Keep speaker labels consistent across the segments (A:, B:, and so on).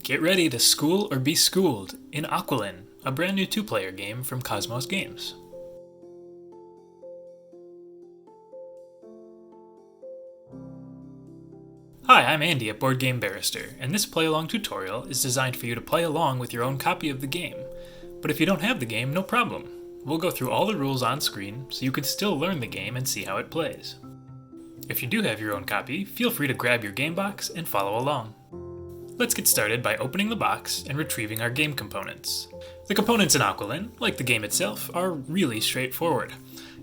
A: Get ready to school or be schooled in Aqualin, a brand new 2-player game from Kosmos Games. Hi, I'm Andy at Board Game Barrister, and this play-along tutorial is designed for you to play along with your own copy of the game. But if you don't have the game, no problem. We'll go through all the rules on screen so you can still learn the game and see how it plays. If you do have your own copy, feel free to grab your game box and follow along. Let's get started by opening the box and retrieving our game components. The components in Aqualin, like the game itself, are really straightforward.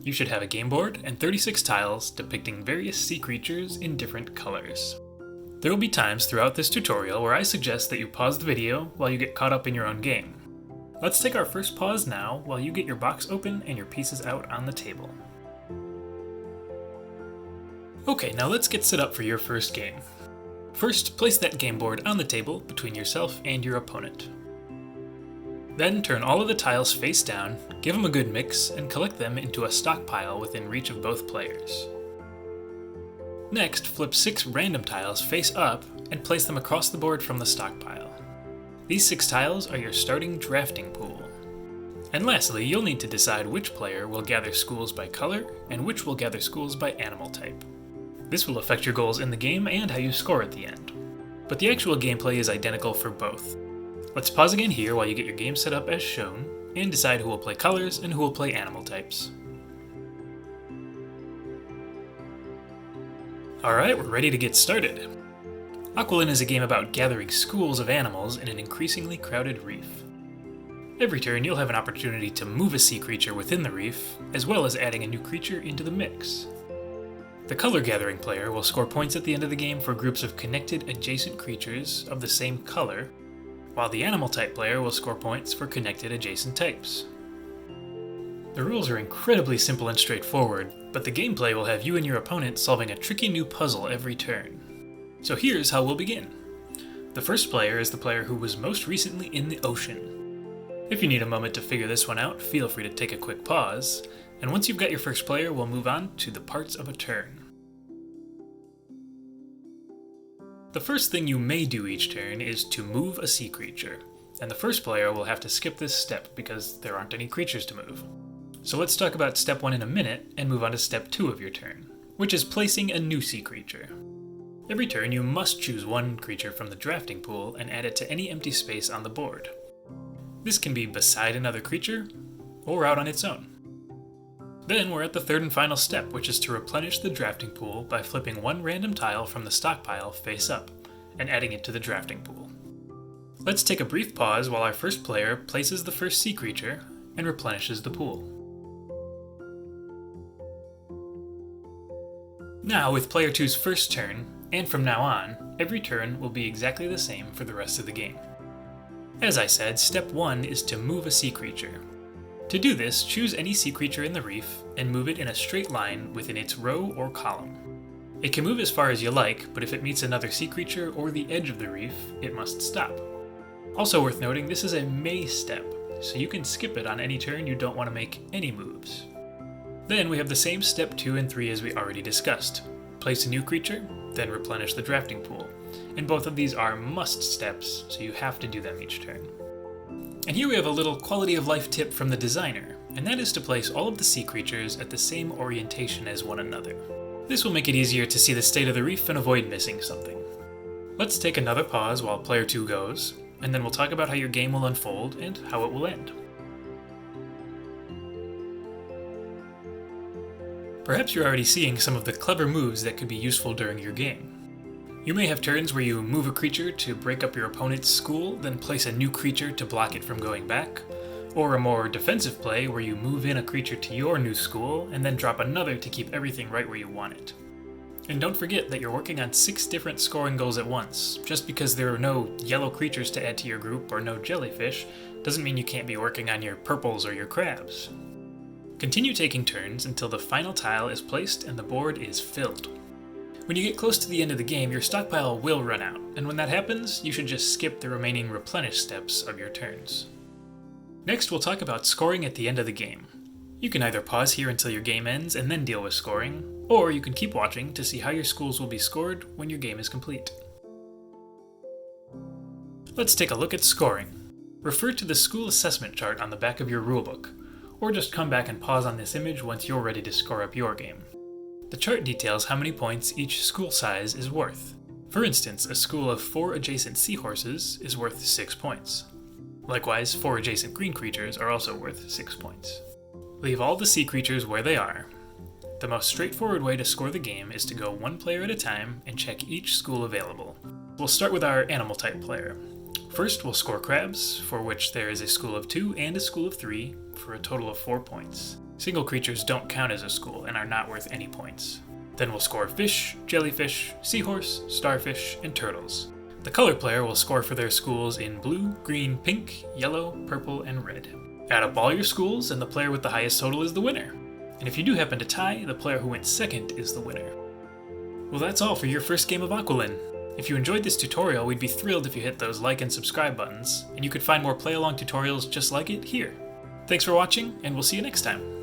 A: You should have a game board and 36 tiles depicting various sea creatures in different colors. There will be times throughout this tutorial where I suggest that you pause the video while you get caught up in your own game. Let's take our first pause now while you get your box open and your pieces out on the table. Okay, now let's get set up for your first game. First, place that game board on the table between yourself and your opponent. Then turn all of the tiles face down, give them a good mix, and collect them into a stockpile within reach of both players. Next, flip 6 random tiles face up and place them across the board from the stockpile. These 6 tiles are your starting drafting pool. And lastly, you'll need to decide which player will gather schools by color and which will gather schools by animal type. This will affect your goals in the game and how you score at the end. But the actual gameplay is identical for both. Let's pause again here while you get your game set up as shown, and decide who will play colors and who will play animal types. Alright, we're ready to get started. Aqualin is a game about gathering schools of animals in an increasingly crowded reef. Every turn you'll have an opportunity to move a sea creature within the reef, as well as adding a new creature into the mix. The color gathering player will score points at the end of the game for groups of connected adjacent creatures of the same color, while the animal type player will score points for connected adjacent types. The rules are incredibly simple and straightforward, but the gameplay will have you and your opponent solving a tricky new puzzle every turn. So here's how we'll begin. The first player is the player who was most recently in the ocean. If you need a moment to figure this one out, feel free to take a quick pause, and once you've got your first player, we'll move on to the parts of a turn. The first thing you may do each turn is to move a sea creature, and the first player will have to skip this step because there aren't any creatures to move. So let's talk about step 1 in a minute and move on to step 2 of your turn, which is placing a new sea creature. Every turn you must choose one creature from the drafting pool and add it to any empty space on the board. This can be beside another creature, or out on its own. Then we're at the third and final step, which is to replenish the drafting pool by flipping one random tile from the stockpile face up, and adding it to the drafting pool. Let's take a brief pause while our first player places the first sea creature and replenishes the pool. Now, with player 2's first turn, and from now on, every turn will be exactly the same for the rest of the game. As I said, step 1 is to move a sea creature. To do this, choose any sea creature in the reef and move it in a straight line within its row or column. It can move as far as you like, but if it meets another sea creature or the edge of the reef, it must stop. Also worth noting, this is a may step, so you can skip it on any turn you don't want to make any moves. Then we have the same step 2 and 3 as we already discussed. Place a new creature, then replenish the drafting pool. And both of these are must steps, so you have to do them each turn. And here we have a little quality of life tip from the designer, and that is to place all of the sea creatures at the same orientation as one another. This will make it easier to see the state of the reef and avoid missing something. Let's take another pause while player 2 goes, and then we'll talk about how your game will unfold and how it will end. Perhaps you're already seeing some of the clever moves that could be useful during your game. You may have turns where you move a creature to break up your opponent's school, then place a new creature to block it from going back, or a more defensive play where you move in a creature to your new school and then drop another to keep everything right where you want it. And don't forget that you're working on 6 different scoring goals at once. Just because there are no yellow creatures to add to your group or no jellyfish doesn't mean you can't be working on your purples or your crabs. Continue taking turns until the final tile is placed and the board is filled. When you get close to the end of the game, your stockpile will run out, and when that happens, you should just skip the remaining replenish steps of your turns. Next, we'll talk about scoring at the end of the game. You can either pause here until your game ends and then deal with scoring, or you can keep watching to see how your schools will be scored when your game is complete. Let's take a look at scoring. Refer to the school assessment chart on the back of your rulebook, or just come back and pause on this image once you're ready to score up your game. The chart details how many points each school size is worth. For instance, a school of 4 adjacent seahorses is worth 6 points. Likewise, 4 adjacent green creatures are also worth 6 points. Leave all the sea creatures where they are. The most straightforward way to score the game is to go one player at a time and check each school available. We'll start with our animal type player. First, we'll score crabs, for which there is a school of 2 and a school of 3, for a total of 4 points. Single creatures don't count as a school and are not worth any points. Then we'll score fish, jellyfish, seahorse, starfish, and turtles. The color player will score for their schools in blue, green, pink, yellow, purple, and red. Add up all your schools, and the player with the highest total is the winner. And if you do happen to tie, the player who went second is the winner. Well, that's all for your first game of Aqualin. If you enjoyed this tutorial, we'd be thrilled if you hit those like and subscribe buttons, and you could find more play-along tutorials just like it here. Thanks for watching, and we'll see you next time.